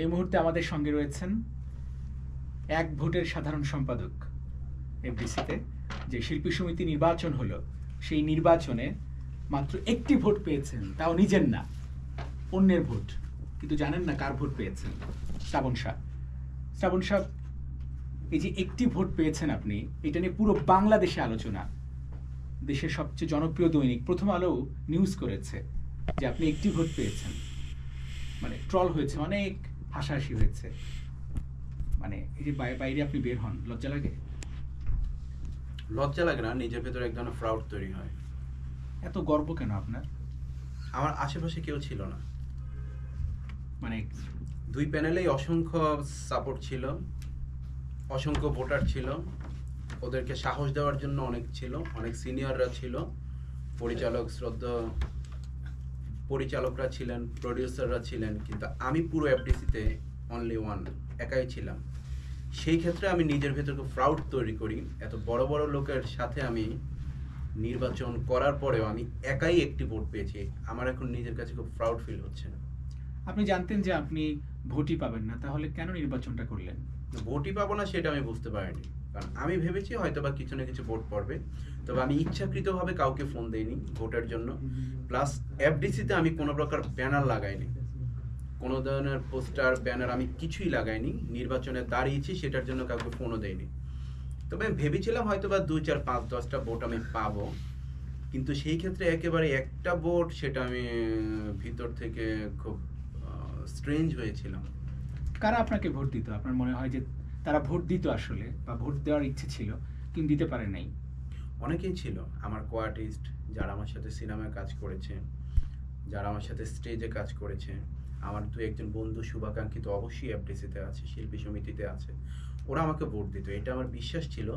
এই মুহূর্তে আমাদের সঙ্গে রয়েছেন এক ভোটের সাধারণ সম্পাদক এফডিসিতে। যে শিল্পী সমিতি নির্বাচন হলো, সেই নির্বাচনে মাত্র একটি ভোট পেয়েছেন, তাও নিজের না, অন্যের ভোট। কিন্তু জানেন না কার ভোট পেয়েছেন? শ্রাবণ শাহ। শ্রাবণ শাহ, এই যে একটি ভোট পেয়েছেন আপনি, এটা নিয়ে পুরো বাংলাদেশে আলোচনা। দেশের সবচেয়ে জনপ্রিয় দৈনিক প্রথম আলো নিউজ করেছে যে আপনি একটি ভোট পেয়েছেন। মানে ট্রল হয়েছে, অনেক হাসাহাসি হয়েছে। মানে এই যে বাইরে আপনি বের হন, লজ্জা লাগে? লজ্জা লাগে না, নিজের ভেতরে এক ধরনের প্রাউড তৈরি হয়। এত গর্ব কেন আপনার? আমার আশেপাশে কেউ ছিল না, মানে দুই প্যানেলেই অসংখ্য সাপোর্ট ছিল, অসংখ্য ভোটার ছিল, ওদেরকে সাহস দেওয়ার জন্য অনেক ছিল, অনেক সিনিয়ররা ছিল, পরিচালকরা ছিলেন, প্রডিউসাররা ছিলেন, কিন্তু আমি পুরো এফডিসিতে অনলি ওয়ান, একাই ছিলাম। সেই ক্ষেত্রে আমি নিজের ভেতর খুব প্রাউড তৈরি করি। এত বড় বড় লোকের সাথে আমি নির্বাচন করার পরেও আমি একাই একটি ভোট পেয়েছি। আমার এখন নিজের কাছে খুব প্রাউড ফিল হচ্ছে। আপনি জানতেন যে আপনি ভোটই পাবেন না, তাহলে কেন নির্বাচনটা করলেন? ভোটই পাবো না সেটা আমি বুঝতে পারিনি, কারণ আমি ভেবেছি হয়তো বা কিছু না কিছু ভোট পড়বে। তবে আমি ইচ্ছাকৃতভাবে কাউকে ফোন দেইনি ভোটের জন্য। প্লাস এফডিসিতে আমি কোনো প্রকার ব্যানার লাগাইনি, কোনো ধরনের পোস্টার ব্যানার আমি কিছুই লাগাইনি। নির্বাচনে দাঁড়িয়েছি সেটার জন্য কাউকে ফোনও দেয়নি। তবে আমি ভেবেছিলাম হয়তো বা 2, 4, 5, 10টা ভোট আমি পাবো, কিন্তু সেই ক্ষেত্রে একেবারে একটা ভোট, সেটা আমি ভিতর থেকে খুব স্ট্রেঞ্জ হয়েছিলাম। কারা আপনাকে ভোট দিত? আপনার মনে হয় যে তারা ভোট দিত আসলে, বা ভোট দেওয়ার ইচ্ছে ছিল কিন্তু দিতে পারে নাই? অনেকেই ছিল, আমার কো-আর্টিস্ট, যারা আমার সাথে সিনেমায় কাজ করেছে, যারা আমার সাথে স্টেজে কাজ করেছে। আমার 2-1 বন্ধু শুভাকাঙ্ক্ষিত অবশ্যই এফডিসিতে আছে, শিল্পী সমিতিতে আছে। ওরা আমাকে ভোট দিত, এটা আমার বিশ্বাস ছিল।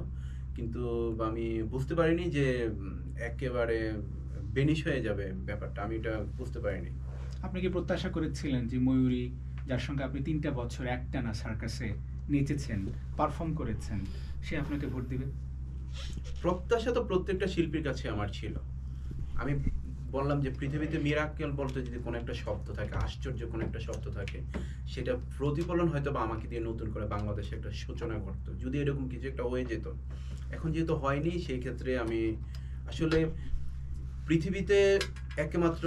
কিন্তু আমি বুঝতে পারিনি যে একেবারে বেনিশ হয়ে যাবে ব্যাপারটা, আমি এটা বুঝতে পারিনি। আপনি কি প্রত্যাশা করেছিলেন যে ময়ূরী, যার সঙ্গে আপনি 3টা বছর একটানা সার্কাসে নেচেছেন, পারফর্ম করেছেন, সে আপনাকে ভোট দিবে? প্রত্যাশা তো প্রত্যেকটা শিল্পীর কাছে আমার ছিল। আমি বললাম যে পৃথিবীতে মিরাক্কেল বলতে যদি কোনো একটা শব্দ থাকে, আশ্চর্য কোনো একটা শব্দ থাকে, সেটা প্রতিফলন হয়তো বা আমাকে দিয়ে নতুন করে বাংলাদেশে একটা সূচনা করতো, যদি এরকম কিছু একটা হয়ে যেত। এখন যেহেতু হয়নি, সেই ক্ষেত্রে আমি আসলে পৃথিবীতে একমাত্র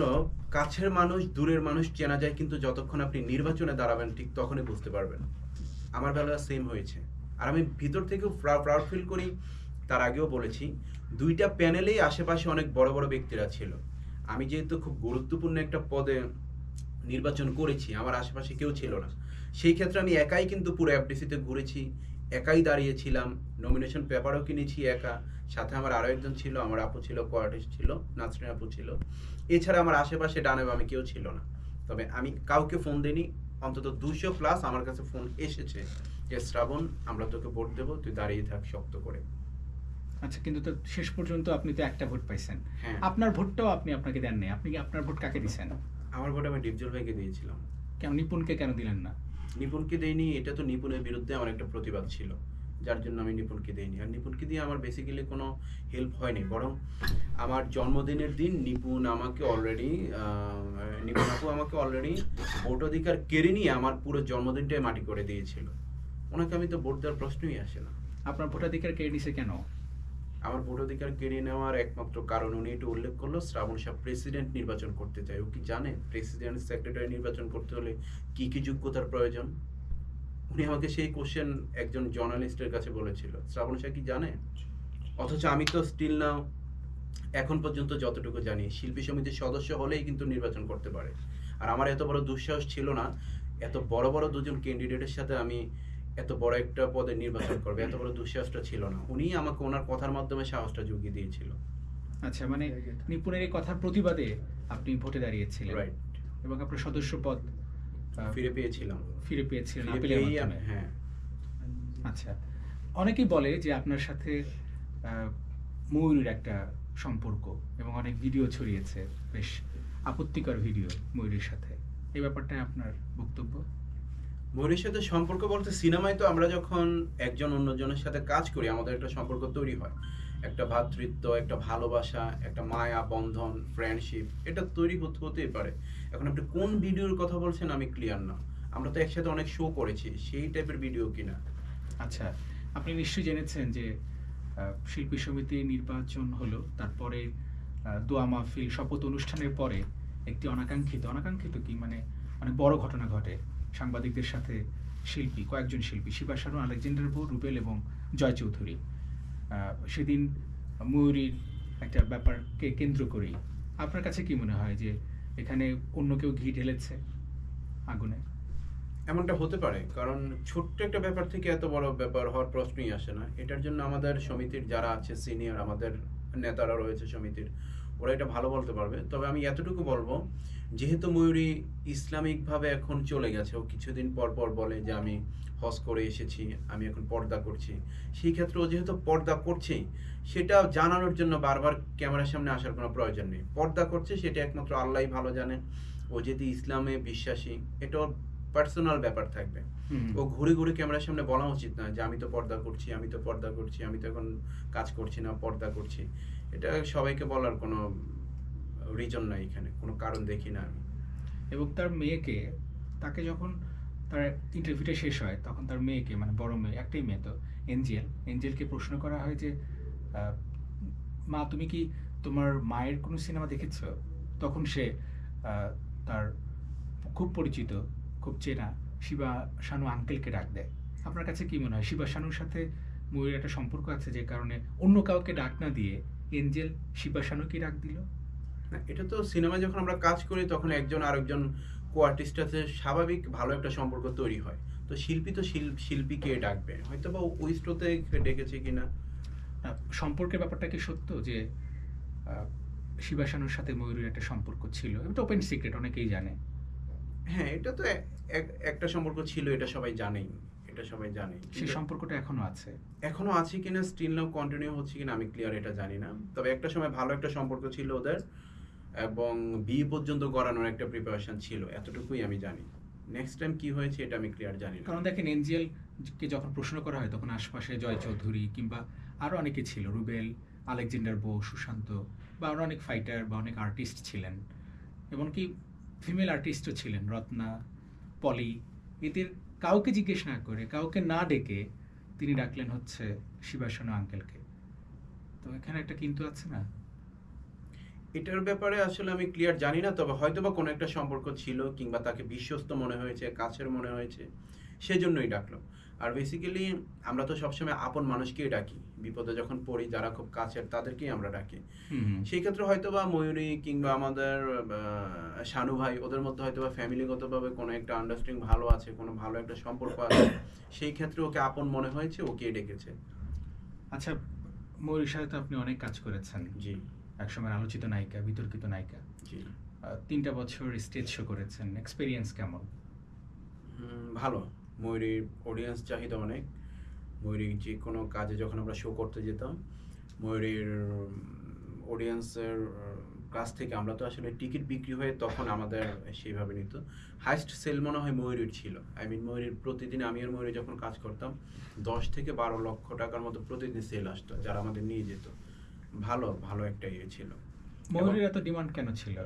কাছের মানুষ দূরের মানুষ চেনা যায়, কিন্তু যতক্ষণ আপনি নির্বাচনে দাঁড়াবেন ঠিক তখনই বুঝতে পারবেন। আমার বেলা সেম হয়েছে। আর আমি ভিতর থেকেও প্রাউড ফিল করি। তার আগেও বলেছি, 2টা প্যানেলেই আশেপাশে অনেক বড় বড় ব্যক্তিরা ছিল। আমি যেহেতু খুব গুরুত্বপূর্ণ একটা পদে নির্বাচন করেছি, আমার আশেপাশে কেউ ছিল না। সেই ক্ষেত্রে আমি একাই কিন্তু পুরো এফডিসিতে ঘুরেছি, একাই দাঁড়িয়েছিলাম, নমিনেশন পেপারও কিনেছি একা। সাথে আমার আরও একজন ছিল, আমার আপু ছিল, কো-আর্টিস্ট ছিল, নাসরিন আপু ছিল। এছাড়া আমার আশেপাশে ডানে বামে কেউ ছিল না। তবে আমি কাউকে ফোন দিইনি। অন্তত 200+ আমার কাছে ফোন এসেছে যে শ্রাবণ, আমরা তোকে ভোট দেবো, তুই দাঁড়িয়ে থাক শক্ত করে। আচ্ছা, কিন্তু তো শেষ পর্যন্ত আপনি তো একটা ভোট পাইছেন। হ্যাঁ, আপনার ভোটটাও আপনি আপনাকে দেন নাই। আপনি কি আপনার ভোট কাকে দিছেন? আমার ভোট আমি ডিপজল ভাইকে দিয়েছিলাম। কেন নিপুণকে কেন দিলেন না? নিপুণকে দেয়নি, এটা তো নিপুণের বিরুদ্ধে আমার একটা প্রতিবাদ ছিল, যার জন্য আমি নিপুণকে দেইনি। আর নিপুণকে দিয়ে আমার বেসিক্যালি কোনো হেল্প হয়নি, বরং আমার জন্মদিনের দিন নিপুণ আপু আমাকে অলরেডি ভোটাধিকার কেড়ে নিয়ে আমার পুরো জন্মদিনটাই মাটি করে দিয়েছিল। ওনাকে আমি তো ভোট দেওয়ার প্রশ্নই আসে না। আপনার ভোটাধিকার কেড়ে নিছে কেন? আমার ভোটাধিকার কেড়ে নেওয়ার একমাত্র কারণ উনি এটা উল্লেখ করলো, শ্রাবণ শাহ প্রেসিডেন্ট নির্বাচন করতে চায়। ও কি জানে প্রেসিডেন্ট সেক্রেটারি নির্বাচন করতে হলে কি কি যোগ্যতার প্রয়োজন? উনি আমাকে সেই কোশ্চেন একজন জার্নালিস্টের কাছে বলেছিল। শ্রাবণ শাহ কি জানে? অথচ আমি তো স্টিল নাও, এখন পর্যন্ত যতটুকু জানি, শিল্পী সমিতির সদস্য হলেই কিন্তু নির্বাচন করতে পারে। আর আমার এত বড় দুঃসাহস ছিল না, এত বড় বড় দুজন ক্যান্ডিডেটের সাথে আমি এত বড় একটা পদে নির্বাচন করবে, এত বড় দুঃসাহসটা ছিল না। উনি আমাকে ওনার কথার মাধ্যমে সাহসটা জুগিয়ে দিয়েছিল। আচ্ছা, মানে নিপুণের এই কথার প্রতিবাদে আপনি ভোটে দাঁড়িয়েছিলেন, রাইট। এবং আপনার সদস্য পদ ফিরে পেয়েছিলাম। ফিরে পেয়েছিলেন ফিরে আপিলের পেয়েই মাধ্যমে। হ্যাঁ। আচ্ছা, অনেকেই বলে যে আপনার সাথে ময়ূরীর একটা সম্পর্ক, এবং অনেক ভিডিও ছড়িয়েছে, বেশ আপত্তিকর ভিডিও ময়ূরীর সাথে। এই ব্যাপারটায় আপনার বক্তব্য? ময়ূরের সাথে সম্পর্ক বলতে, সিনেমায় তো আমরা যখন একজন অন্যজনের সাথে কাজ করি আমাদের একটা সম্পর্ক তৈরি হয়, একটা ভ্রাতৃত্ব, একটা ভালোবাসা, একটা মায়া বন্ধন, ফ্রেন্ডশিপ, এটা তৈরি হতেই পারে। এখন আপনি কোন ভিডিওর কথা বলছেন আমি ক্লিয়ার না। আমরা তো একসাথে অনেক শো করেছি, সেই টাইপের ভিডিও কিনা। আচ্ছা, আপনি নিশ্চয়ই জেনেছেন যে শিল্পী সমিতির নির্বাচন হলো, তারপরে দোয়া মাহফিল শপথ অনুষ্ঠানের পরে একটি অনাকাঙ্ক্ষিত কি মানে অনেক বড় ঘটনা ঘটে সাংবাদিকদের সাথে। কয়েকজন শিল্পী শিবা শানু, আলেকজান্ডার বো, রুবেল এবং জয় চৌধুরী সেদিন ময়ূরীর একটা ব্যাপারকে কেন্দ্র করেই আপনার কাছে কি মনে হয় যে এখানে অন্য কেউ ঘি ঢেলেছে আগুনে? এমনটা হতে পারে, কারণ ছোট্ট একটা ব্যাপার থেকে এত বড় ব্যাপার হওয়ার প্রশ্নই আসে না। এটার জন্য আমাদের সমিতির যারা আছে সিনিয়র, আমাদের নেতারা রয়েছে সমিতির, ওরা এটা ভালো বলতে পারবে। তবে আমি এতটুকু বলবো, যেহেতু ময়ূরী ইসলামিকভাবে এখন চলে গেছে, ও কিছুদিন পর পর বলে যে আমি হজ করে এসেছি, আমি এখন পর্দা করছি। সেই ক্ষেত্রে ও যেহেতু পর্দা করছে, সেটা জানানোর জন্য বারবার ক্যামেরার সামনে আসার কোনো প্রয়োজন নেই। পর্দা করছে সেটা একমাত্র আল্লাহই ভালো জানে। ও যদি ইসলামে বিশ্বাসী, এটা ওর পার্সোনাল ব্যাপার থাকবে। ও ঘুরে ঘুরে ক্যামেরার সামনে বলা উচিত না যে আমি তো পর্দা করছি, আমি তো পর্দা করছি, আমি তো এখন কাজ করছি না, পর্দা করছি। এটা সবাইকে বলার কোনো রিজন নাই, এখানে কোনো কারণ দেখি না আমি। এবং তার মেয়েকে, তাকে যখন তার ইন্টারভিউটা শেষ হয় তখন তার মেয়েকে, মানে বড় মেয়ে, একটাই মেয়ে তো, এঞ্জেলকে প্রশ্ন করা হয় যে মা তুমি কি তোমার মায়ের কোনো সিনেমা দেখেছো? তখন সে তার খুব পরিচিত, খুব চেনা শিবা শানু আঙ্কেলকে ডাক দেয়। আপনার কাছে কি মনে হয় শিবা শানুর সাথে ময়ূরের একটা সম্পর্ক আছে যে কারণে অন্য কাউকে ডাক না দিয়ে এঞ্জেল শিবা শানুকে ডাক দিল? না, এটা তো সিনেমায় যখন আমরা কাজ করি তখন একজন আরেকজন কো আর্টিস্ট আছে, স্বাভাবিক ভালো একটা সম্পর্ক তৈরি হয়। তো শিল্পী তো শিল্পীকে ডাকবে, হয়তো বা ওই স্রোতে ডেকেছে কিনা। সম্পর্কের ব্যাপারটা কি সত্য যে শিবা শানুর সাথে ময়ূরের একটা সম্পর্ক ছিল? এটা ওপেন সিক্রেট, অনেকেই জানে। হ্যাঁ, এটা তো একটা সম্পর্ক ছিল, এটা সবাই জানেই, এটা সবাই জানে। সেই সম্পর্কটা এখনো আছে? এখনো আছে কিনা, স্টিল নাও কন্টিনিউ হচ্ছে কিনা আমি ক্লিয়ার এটা জানি না। তবে একটা সময় ভালো একটা সম্পর্ক ছিল ওদের, এবং বিয়ে পর্যন্ত করানোর একটা প্রিপারেশন ছিল, এতটুকুই আমি জানি। নেক্সট টাইম কি হয়েছে এটা আমি ক্লিয়ার জানি না। কারণ দেখেন, এঞ্জেলকে যখন প্রশ্ন করা হয় তখন আশপাশে জয় চৌধুরী কিংবা আরও অনেকে ছিল, রুবেল, আলেকজান্ডার বো, সুশান্ত, বা আরও অনেক ফাইটার বা অনেক আর্টিস্ট ছিলেন, এমনকি ফিমেল আর্টিস্টও ছিলেন, রত্না, পলি। এদের কাউকে জিজ্ঞেস না করে, কাউকে না ডেকে তিনি ডাকলেন হচ্ছে শিবা শানু আঙ্কেলকে। তো এখানে একটা কিন্তু আছে না? এটার ব্যাপারে আসলে আমি ক্লিয়ার জানি না, তবে হয়তো বা কোনো একটা সম্পর্ক ছিল, কিংবা তাকে বিশ্বস্ত মনে হয়েছে, কাছের মনে হয়েছে, সেজন্যই ডাকলো। আর বেসিক্যালি আমরা তো সবসময় আপন মানুষকেই ডাকি, বিপদে যখন পড়ি যারা খুব কাছের তাদেরকেই আমরা ডাকি। সেই ক্ষেত্রে হয়তো বা ময়ূরী কিংবা আমাদের শানু ভাই, ওদের মধ্যে হয়তো বা ফ্যামিলিগতভাবে কোনো একটা আন্ডারস্ট্যান্ডিং ভালো আছে, কোনো ভালো একটা সম্পর্ক আছে, সেই ক্ষেত্রে ওকে আপন মনে হয়েছে, ওকে ডেকেছে। আচ্ছা, ময়ূরীর সাথে তো আপনি অনেক কাজ করেছেন। জি। একসময় আলোচিত নায়িকা, বিতর্কিত নায়িকা। জি। 3টা বছর স্টেজ শো করেছেন, এক্সপেরিয়েন্স কেমন? ভালো। ময়ূরীর অডিয়েন্স চাহিদা অনেক। ময়ূরীর যে কোনো কাজে যখন আমরা শো করতে যেতাম, ময়ূরীর অডিয়েন্সের কাছ থেকে আমরা তো আসলে টিকিট বিক্রি হয়ে তখন আমাদের সেইভাবে নিত। হাইস্ট সেল মনে হয় ময়ূরীর ছিল। আই মিন ময়ূরীর প্রতিদিন, আমি আর ময়ূরী যখন কাজ করতাম, 10 থেকে 12 লক্ষ টাকার মতো প্রতিদিন সেল আসতো, যারা আমাদের নিয়ে যেত। ভালো একটা ইয়ে ছিল। ময়ূরীর এত ডিমান্ড কেন ছিল?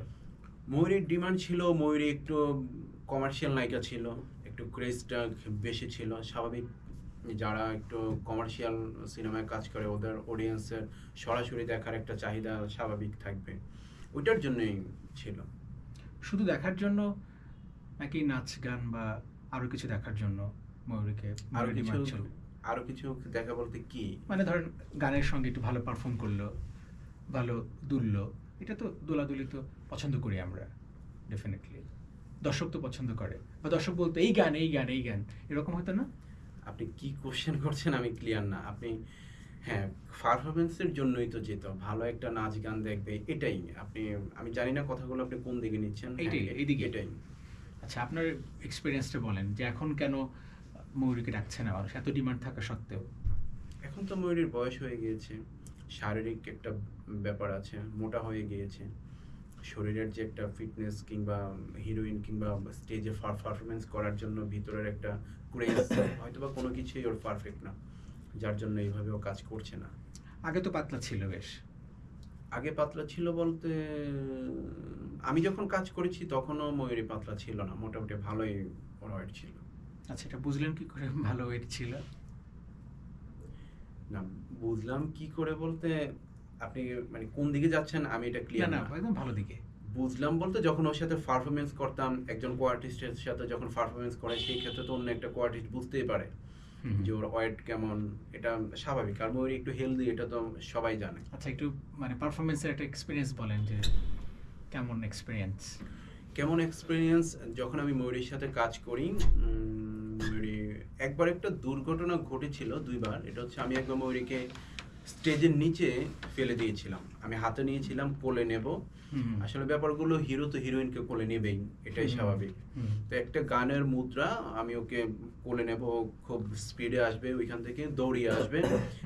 ময়ূরীর ডিমান্ড ছিল, ময়ূরী একটু কমার্শিয়াল নায়িকা ছিল, একটু ক্রেজটা বেশি ছিল। স্বাভাবিক, যারা একটু কমার্শিয়াল সিনেমায় কাজ করে ওদের অডিয়েন্সের সরাসরি দেখার একটা চাহিদা স্বাভাবিক থাকবে, ওইটার জন্যই ছিল। শুধু দেখার জন্য নাকি নাচ গান বা আরো কিছু দেখার জন্য ময়ূরীকে ডিমান্ড ছিল? আরো কিছু দেখা বলতে কি? মানে ধরেন গানের সঙ্গে একটু ভালো পারফর্ম করলো, ভালো দুললো, এটা তো দোলাদুলি তো পছন্দ করি আমরা ডেফিনেটলি, দর্শক তো পছন্দ করে, বা দর্শক বলতে এই গান এরকম হতো না? আপনি কি কোশ্চেন করছেন আমি ক্লিয়ার না। আপনি, হ্যাঁ, পারফরমেন্সের জন্যই তো যেত, ভালো একটা নাচ গান দেখবে, এটাই। আপনি, আমি জানি না কথাগুলো আপনি কোন দিকে নিচ্ছেন। এইদিকে এটাই। আচ্ছা, আপনার এক্সপিরিয়েন্সটা বলেন যে এখন কেন ময়ূরীকে ডাকছে না মানুষ এত ডিমান্ড থাকা সত্ত্বেও? এখন তো ময়ূরীর বয়স হয়ে গিয়েছে, শারীরিক একটা ব্যাপার আছে, মোটা হয়ে গিয়েছে। শরীরের যে একটা ফিটনেস কিংবা হিরোইন কিংবা স্টেজে পারফরমেন্স করার জন্য ভিতরের একটা ক্রেজ, হয়তো বা কোনো কিছুই ওর পারফেক্ট না, যার জন্য এইভাবে ও কাজ করছে না। আগে তো পাতলা ছিল বেশ। আগে পাতলা ছিল বলতে, আমি যখন কাজ করেছি তখনও ময়ূরী পাতলা ছিল না, মোটামুটি ভালোই ওর ওয়েট ছিল। আচ্ছা, এটা বুঝলেন কি করে ভালো ওয়েট ছিল? না, বুঝলাম কি করে বলতে আপনি মানে কোন দিকে যাচ্ছেন আমি এটা না ক্লিয়ার না, না। একদম ভালো দিকে। বুঝলাম বলতে যখন ওর সাথে পারফরমেন্স করতাম, একজন কোয়ার্টিস্টের সাথে যখন পারফরমেন্স করে সেই ক্ষেত্রে তো অন্য একটা কোয়ার্টিস্ট বুঝতেই পারে হুম। যে ওর ওয়েট কেমন। এটা স্বাভাবিক, আর ময়ূরী একটু হেলদি, এটা তো সবাই জানে। আচ্ছা, একটু মানে পারফরমেন্সের একটা এক্সপিরিয়েন্স বলেন যে কেমন এক্সপিরিয়েন্স? কেমন এক্সপিরিয়েন্স, যখন আমি ময়ূরীর সাথে কাজ করি, ময়ূরী একবার একটা দুর্ঘটনা ঘটেছিল দুইবার। এটা হচ্ছে আমি একবার ময়ূরীকে স্টেজের নিচে ফেলে দিয়েছিলাম, আমি হাতে নিয়েছিলাম কোলে নেব। আসলে ব্যাপারগুলো হিরো তো হিরোইনকে কোলে নেবেই, এটাই স্বাভাবিক। তো একটা গানের মুদ্রা, আমি ওকে কোলে নেব, খুব স্পিডে আসবে, ওইখান থেকে দৌড়িয়ে আসবে।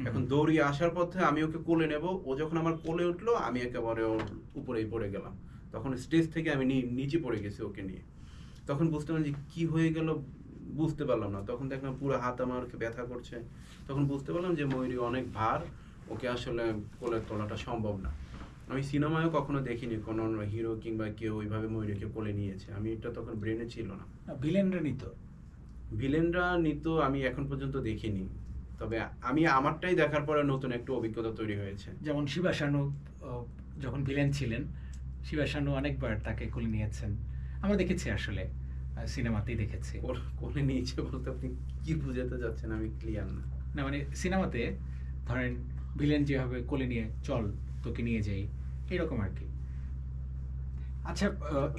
এখন দৌড়িয়ে আসার পথে আমি ওকে কোলে নেব, ও যখন আমার কোলে উঠলো আমি একেবারে ওর উপরেই পড়ে গেলাম। তখন স্টেজ থেকে আমি নিচে পড়ে গেছি ওকে নিয়ে। তখন বুঝতে পারলাম যে কি হয়ে গেল, বুঝতে পারলাম না। তখন দেখলাম পুরো হাত আমার ব্যথা করছে। তখন বুঝতে পারলাম যে ময়ূরী অনেক ভার, ওকে আসলে কোলে তোলাটা সম্ভব না। আমি সিনেমায়ও কখনো দেখিনি কোনো হিরো কিংবা কেউ ওইভাবে ময়ূরীকে কোলে নিয়েছে, আমি এটা তখন ব্রেনে ছিল না। ভিলেনরা নিত? ভিলেনরা নিত আমি এখন পর্যন্ত দেখিনি, তবে আমি আমারটাই দেখার পরে নতুন একটা অভিজ্ঞতা তৈরি হয়েছে। যেমন শিবা শানু যখন ভিলেন ছিলেন, শিবা শানু অনেকবার তাকে কোলে নিয়েছেন, আমরা দেখেছি আসলে, সিনেমাতেই দেখেছি। কোলে নিয়েছে বলতে আপনি কি বুঝাতে যাচ্ছেন, আমি ক্লিয়ার না। না মানে সিনেমাতে ধরেন ভিলেন যেভাবে কোলে নিয়ে চল তোকে নিয়ে যাই, এরকম আর কি। আচ্ছা,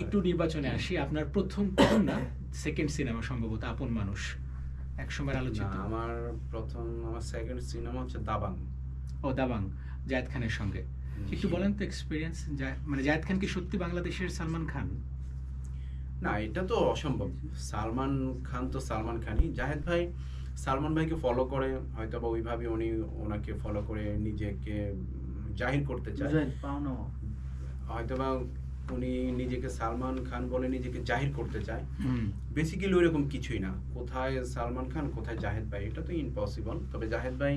একটু নির্বাচনে আসি। আপনার প্রথম না সেকেন্ড সিনেমা সম্ভবত আপন মানুষ, এক সময় আলোচিত। না, আমার সেকেন্ড সিনেমা হচ্ছে দাবাং। ও, দাবাং, জায়েদ খানের সঙ্গে। একটু জি। বলেন তো এক্সপিরিয়েন্স, মানে জায়েদ খান কি সত্যি বাংলাদেশের সালমান খান? না, এটা তো অসম্ভব। সালমান খান তো সালমান খানই। জাহেদ ভাই সালমান ভাইকে ফলো করে, হয়তো বা ওইভাবে উনি ওনাকে ফলো করে নিজেকে জাহির করতে চায়। হয়তো বা উনি নিজেকে সালমান খান বলে নিজেকে জাহির করতে চায়। বেসিক্যালি ওইরকম কিছুই না। কোথায় সালমান খান, কোথায় জাহেদ ভাই, এটা তো ইম্পসিবল। তবে জাহেদ ভাই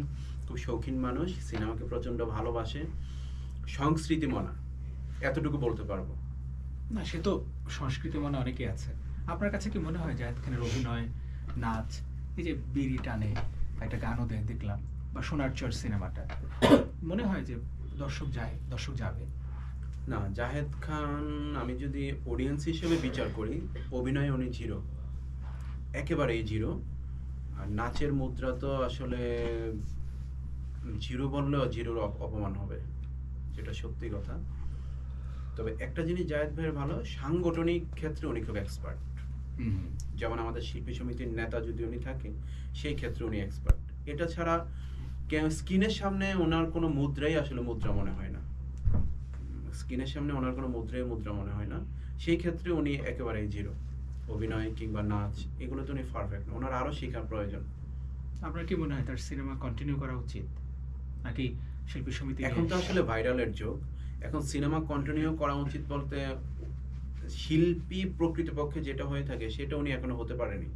খুব শৌখিন মানুষ, সিনেমাকে প্রচন্ড ভালোবাসে, সংস্কৃতি মনা, এতটুকু বলতে পারবো। না, সে তো সংস্কৃতি মনে অনেকেই আছে। আপনার কাছে কি মনে হয় জায়েদ খানের অভিনয়, নাচ, এই যে বিড়ি টানে, একটা গানও দেখলাম, বা সোনার চর সিনেমাটা, মনে হয় যে দর্শক যাবে? না, জাহেদ খান আমি যদি অডিয়েন্স হিসেবে বিচার করি, অভিনয়ে উনি জিরো, একেবারেই জিরো। আর নাচের মুদ্রা তো আসলে জিরো বললেও জিরোর অপমান হবে, যেটা সত্যি কথা। তবে একটা জিনিস জায়েদ ভাইয়ের ভালো, সাংগঠনিক ক্ষেত্রে উনি খুব এক্সপার্ট। যেমন আমাদের শিল্পী সমিতির নেতা যদি উনি থাকেন, সেই ক্ষেত্রে উনি এক্সপার্ট। এটা ছাড়া স্ক্রিনের সামনে ওনার কোনো মুদ্রাই আসলে মুদ্রা মনে হয় না। স্ক্রিনের সামনে ওনার কোনো মুদ্রা মনে হয় না। সেই ক্ষেত্রে উনি একেবারেই জিরো। অভিনয় কিংবা নাচ, এগুলো তো উনি পারফেক্ট না, ওনার আরো শেখার প্রয়োজন। আপনার কি মনে হয় তার সিনেমা কন্টিনিউ করা উচিত, নাকি শিল্পী সমিতি? এখন তো আসলে ভাইরালের যুগ, এখন সিনেমা কন্টিনিউ করা উচিত বলতে শিল্পী প্রকৃতপক্ষে যেটা হয়ে থাকে সেটা উনি এখনো হতে পারেনি।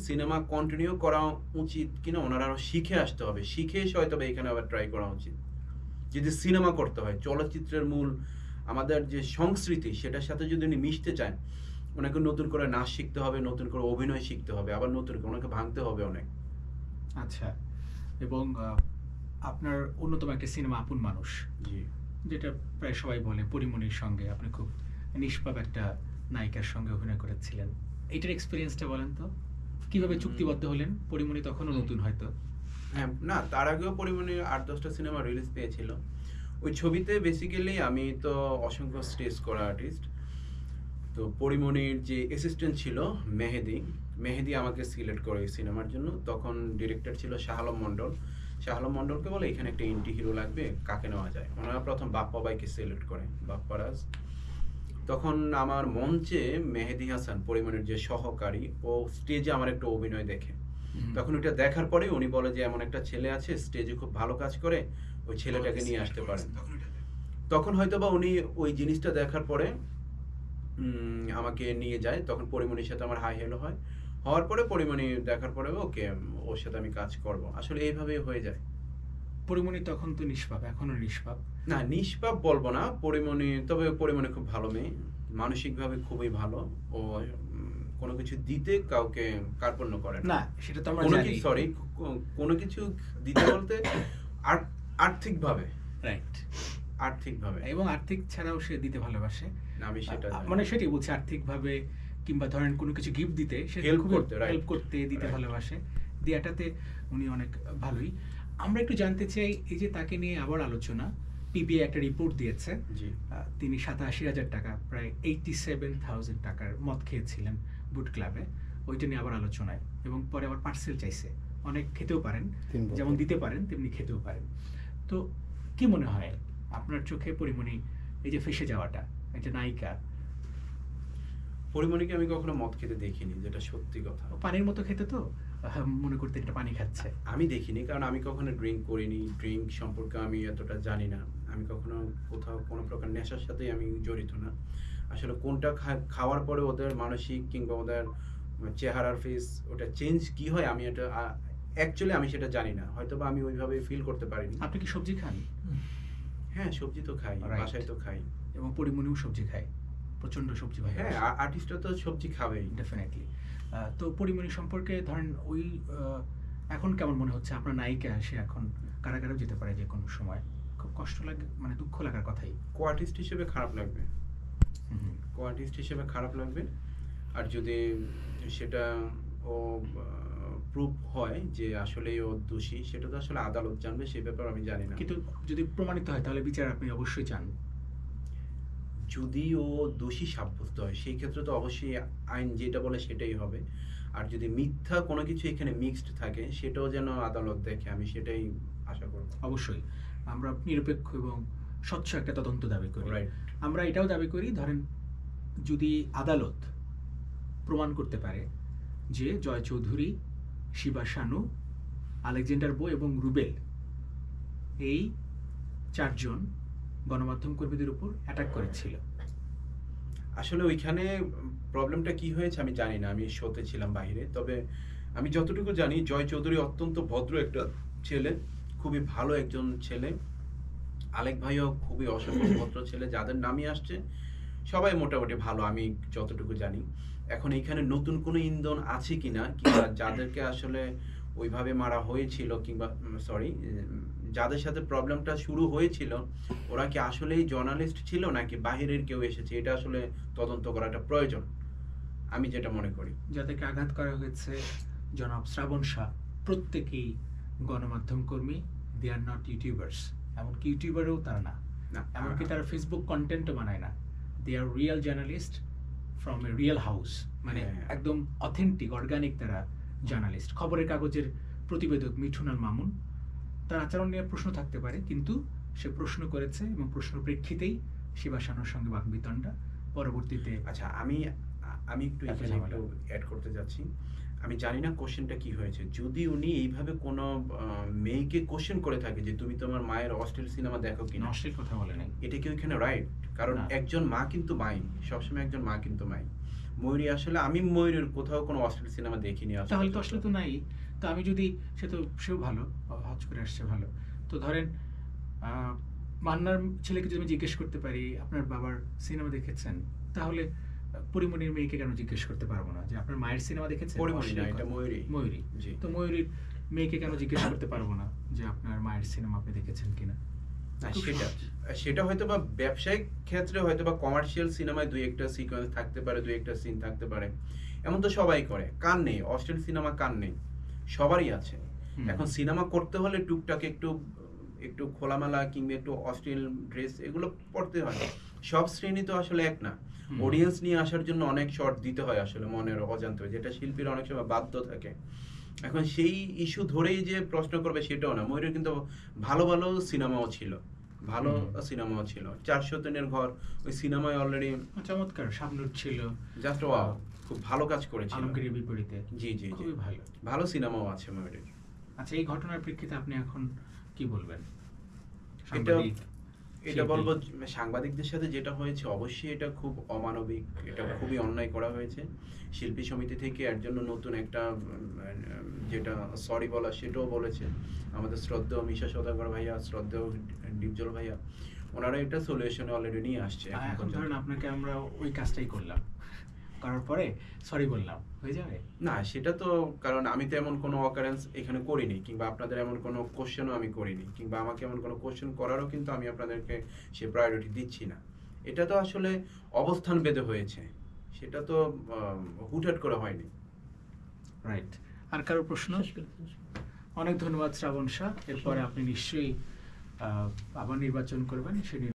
সিনেমা কন্টিনিউ করা উচিত কিনা ওনার আরো শিখে আসতে হবে, শিখে এসে হয়তো এখানে আবার ট্রাই করা উচিত। যদি সিনেমা করতে হয়, চলচ্চিত্রের মূল আমাদের যে সংস্কৃতি সেটার সাথে যদি উনি মিশতে চান, ওনাকে নতুন করে নাচ শিখতে হবে, নতুন করে অভিনয় শিখতে হবে, আবার নতুন করে ওনাকে ভাঙতে হবে অনেক। আচ্ছা, এবং আপনার অন্যতম একটা সিনেমা আপন মানুষ, জি, যেটা প্রায় সবাই বলে, পরিমণির সঙ্গে আপনি খুব নিষ্পাপ একটা নায়িকার সঙ্গে অভিনয় করেছিলেন। এইটার এক্সপিরিয়েন্সটা বলেন তো, কিভাবে চুক্তিবদ্ধ হলেন? পরিমণি তখনও নতুন হয়তো। হ্যাঁ, না তার আগেও পরিমণির 8-10টা সিনেমা রিলিজ পেয়েছিল। ওই ছবিতে বেসিক্যালি আমি তো অসংখ্য স্টেজ করা আর্টিস্ট। তো পরিমণির যে অ্যাসিস্ট্যান্ট ছিল মেহেদি আমাকে সিলেক্ট করে এই সিনেমার জন্য। তখন ডিরেক্টর ছিল শাহ আলম মণ্ডল। শাহ আলম মণ্ডলকে বলে এখানে একটা এন্টি হিরো লাগবে, কাকে নেওয়া যায়। ওনারা প্রথম বাপ্পা ভাইকে সিলেক্ট করে, বাপ্পারাজ। তখন আমার মঞ্চে মেহেদি হাসান, পরিমণির যে সহকারী, ও স্টেজে আমার একটা অভিনয় দেখে। তখন ওটা দেখার পরে উনি বলে যে এমন একটা ছেলে আছে, স্টেজে খুব ভালো কাজ করে, ওই ছেলেটাকে নিয়ে আসতে পারেন। তখন হয়তো বা উনি ওই জিনিসটা দেখার পরে আমাকে নিয়ে যায়। তখন পরিমণির সাথে আমার হাই হেলো হয়, হওয়ার পরে পরিমণি দেখার পরে ওকে, ওর সাথে আমি কাজ করব। আসলে এইভাবেই হয়ে যায়। পরিমণি তখন তো নিষ্পাপ, এখনো নিষ্পাপ না, নিষ্পাপ বলবো না পরিমণি, তবে পরিমণি খুব ভালো মেয়ে, মানসিকভাবে খুবই ভালো। ও কোনো কিছু দিতে কাউকে কার্পণ্য করে না। না, সেটা তো আমরা কোনো জানি। কিছু সরি কোনো কিছু দিতে বলতে আর্থিকভাবে রাইট। আর্থিকভাবে এবং আর্থিক ছাড়াও সে দিতে ভালোবাসে। আমি সেটা জানি। মানে সেটাই বলছি, আর্থিকভাবে কিংবা ধরেন কোনো কিছু গিফট দিতে সে Help খুবই করতে, right. হেল্প করতে দিতে Right. ভালোবাসে। দেয়াটাতে উনি অনেক ভালোই। আমরা একটু জানতে চাই, এই যে তাকে নিয়ে আবার আলোচনা, পিবিআই একটা রিপোর্ট দিয়েছে, জি তিনি 87,000 টাকা, প্রায় 87,000 টাকার মদ খেয়েছিলেন বুট ক্লাবে। ওইটা নিয়ে আবার আলোচনায়, এবং পরে আবার পার্সেল চাইছে। অনেক খেতেও পারেন, 3 বোতল। যেমন দিতে পারেন তেমনি খেতেও পারেন। তো কি মনে হয় আপনার চোখে পরিমণি এই যে ফেসে যাওয়াটা, একটা নায়িকা, পরিমণিকে আমি কখনো মদ খেতে দেখিনি, যেটা সত্যি কথা। ও পানির মতো খেতে তো মনে করতে একটা পানি খাচ্ছে। আমি দেখিনি, কারণ আমি কখনো ড্রিঙ্ক করিনি, ড্রিঙ্ক সম্পর্কে আমি এতটা জানি না। আমি কখনো কোথাও কোনো প্রকার নেশার সাথে আমি জড়িত না। আসলে কোনটা খাওয়ার পরে ওদের মানসিক কিংবা ওদের চেহারার ফেস ওটা চেঞ্জ কি হয়, আমি এটা অ্যাকচুয়ালি আমি সেটা জানি না। হয়তো বা আমি ওইভাবে ফিল করতে পারিনি। আপনি কি সবজি খান? হ্যাঁ, সবজি তো খাই, Right. বাসায় তো খাই। এবং পরিমণিও সবজি খায়, প্রচন্ড সবজি ভাই। হ্যাঁ, আর্টিস্টরা তো সবজি খাবেই। ডেফিনেটলি। তো পরিমণি সম্পর্কে ধরেন ওই এখন কেমন মনে হচ্ছে আপনার নায়িকা, সে এখন কারাগারেও যেতে পারে যে কোনো সময়, খুব কষ্ট লাগে, মানে দুঃখ লাগার কথাই। কো-আর্টিস্ট হিসেবে খারাপ লাগবে, হুম। কো-আর্টিস্ট হিসেবে খারাপ লাগবে। আর যদি সেটা ও প্রুফ হয় যে আসলেই ও দোষী, সেটা তো আসলে আদালত জানবে, সে ব্যাপারে আমি জানি না। কিন্তু যদি প্রমাণিত হয় তাহলে বিচার আপনি অবশ্যই চান। যদি ও দোষী সাব্যস্ত হয় সেই ক্ষেত্রে তো অবশ্যই আইন যেটা বলে সেটাই হবে। আর যদি মিথ্যা কোনো কিছু এখানে মিক্সড থাকে, সেটাও যেন আদালত দেখে, আমি সেটাই আশা করব। অবশ্যই আমরা নিরপেক্ষ এবং স্বচ্ছ একটা তদন্ত দাবি করি। রাইট। আমরা এটাও দাবি করি, ধরেন যদি আদালত প্রমাণ করতে পারে যে জয় চৌধুরী, শিবা শানু, আলেকজান্ডার বো এবং রুবেল, এই 4 জন গণমাধ্যম কর্মীদের উপর অ্যাটাক করেছিল। আসলে ওইখানে প্রবলেমটা কি হয়েছে আমি জানি না, আমি শোতে ছিলাম বাইরে। তবে আমি যতটুকু জানি, জয় চৌধুরী অত্যন্ত ভদ্র একটা ছেলে, খুবই ভালো একজন ছেলে। আলেক ভাইও খুবই অসম্ভব ভদ্র ছেলে। যাদের নামই আসছে সবাই মোটামুটি ভালো, আমি যতটুকু জানি। এখন এখানে নতুন কোনো ইন্ধন আছে কিনা, কিংবা যাদেরকে আসলে ওইভাবে মারা হয়েছিল, কিংবা সরি, যাদের সাথে প্রবলেমটা শুরু হয়েছিল, ওরা কি আসলেই জার্নালিস্ট ছিল নাকি বাহিরের কেউ এসেছে, এটা আসলে তদন্ত করাটা প্রয়োজন, আমি যেটা মনে করি। যাদেরকে আঘাত করা হয়েছে, জনাব শ্রাবণ শাহ, প্রত্যেকেই গণমাধ্যম কর্মী, দে আর নট ইউটিউবার্স। এমনকি ইউটিউবারও তারা না, না, এমনকি তারা ফেসবুক কন্টেন্টও বানায় না। They are real journalist from a real house, মানে হ্যাঁ। একদম অথেন্টিক, অর্গানিক তারা জার্নালিস্ট। খবরের কাগজের প্রতিবেদক মিঠুন আল মামুন, তার আচরণ নিয়ে প্রশ্ন থাকতে পারে, কিন্তু সে প্রশ্ন করেছে এবং প্রশ্ন প্রেক্ষিতেই শিবা শানুর সঙ্গে বাকবিতণ্ডা, পরবর্তীতে আচ্ছা, আমি একটু এত এখানে ঝামেলা। একটু অ্যাড করতে যাচ্ছি। আমি জানি না কোশ্চেনটা কি হয়েছে। যদি উনি এইভাবে কোনো মেয়েকে কোশ্চেন করে থাকে যে তুমি তোমার মায়ের অশ্লীল সিনেমা দেখো কিনা, নষ্টের কথা বলে নাই। এটা কি ওইখানে রাইট? কারণ না। একজন মা কিন্তু মাই, সবসময় একজন মা কিন্তু মাই। ময়ূরী আসলে, আমি ময়ূরের কোথাও কোনো অশ্লীল সিনেমা দেখিনি আসলে। তাহলে তো আসলে তো নাই। তো আমি যদি, সেও ভালো, হজ করে আসছে ভালো। তো ধরেন মান্নার ছেলেকে যদি আমি জিজ্ঞেস করতে পারি আপনার বাবার সিনেমা দেখেছেন, তাহলে পরিমণির মেয়েকে কেন জিজ্ঞেস করতে পারবো না যে আপনার মায়ের সিনেমা দেখেছেন? পরিমণি না, অশ্লীল এটা কথা। ময়ূরী। ময়ূরী। জি। তো ময়ূরীর মেয়েকে কেন জিজ্ঞেস করতে পারবো না যে আপনার মায়ের সিনেমা আপনি দেখেছেন কিনা? না, খুব সেটা হয়তো বা ব্যবসায়িক ক্ষেত্রে হয়তো বা কমার্শিয়াল সিনেমায় দুই একটা সিকোয়েন্স থাকতে পারে, দুই একটা সিন থাকতে পারে, এমন তো সবাই করে। কার নেই অশ্লীল সিনেমা, কার নেই? সবারই আছে। হুম। এখন সিনেমা করতে হলে টুকটাক একটু খোলামেলা কিংবা একটু অশ্লীল ড্রেস এগুলো পড়তে হয়। সব শ্রেণী তো আসলে এক না। হুম। অডিয়েন্স নিয়ে আসার জন্য অনেক শর্ট দিতে হয় আসলে মনের অজান্তে, যেটা শিল্পীরা অনেক সময় বাধ্য থাকে। এখন সেই ইস্যু ধরেই যে প্রশ্ন করবে সেটাও না। ময়ূরের কিন্তু ভালো ভালো সিনেমাও ছিল, ভালো সিনেমাও ছিল। 400 দিনের ঘর, ওই সিনেমায় অলরেডি চমৎকার, শাবনূর ছিল, জাস্ট ওয়াও, খুব ভালো কাজ করেছিল। আলমগীরের বিপরীতে। জি জি জি, খুবই ভালো। ভালো সিনেমাও আছে ময়ূরের। আচ্ছা, এই ঘটনার প্রেক্ষিতে আপনি এখন কি বলবেন? এটা সাংবাদিক, এটা শিল্পী। বলবো সাংবাদিকদের সাথে যেটা হয়েছে, অবশ্যই এটা খুব অমানবিক, এটা খুবই অন্যায় করা হয়েছে। শিল্পী সমিতি থেকে এর জন্য নতুন একটা যেটা সরি বলা, সেটাও বলেছে আমাদের শ্রদ্ধেয় মিশা সওদাগর ভাইয়া, শ্রদ্ধেয় ডিপজল ভাইয়া, ওনারা এটা সলিউশনে অলরেডি নিয়ে আসছে। এখন ধরেন আপনাকে আমরা ওই কাজটাই করলাম, করার পরে সরি বললাম, হয়ে যাবে? না, সেটা তো, কারণ আমি তো এমন কোনো অকারেন্স এখানে করিনি, কিংবা আপনাদের এমন কোনো কোশ্চেনও আমি করিনি, কিংবা আমাকে এমন কোনো কোশ্চেন করারও কিন্তু আমি আপনাদেরকে সে প্রায়োরিটি দিচ্ছি না। এটা তো আসলে অবস্থান বেঁধে হয়েছে, সেটা তো হুটহাট করে হয়নি। রাইট। আর কারো প্রশ্ন? অনেক ধন্যবাদ শ্রাবণ শাহ। এরপরে আপনি নিশ্চয়ই আবার নির্বাচন করবেন, সেটি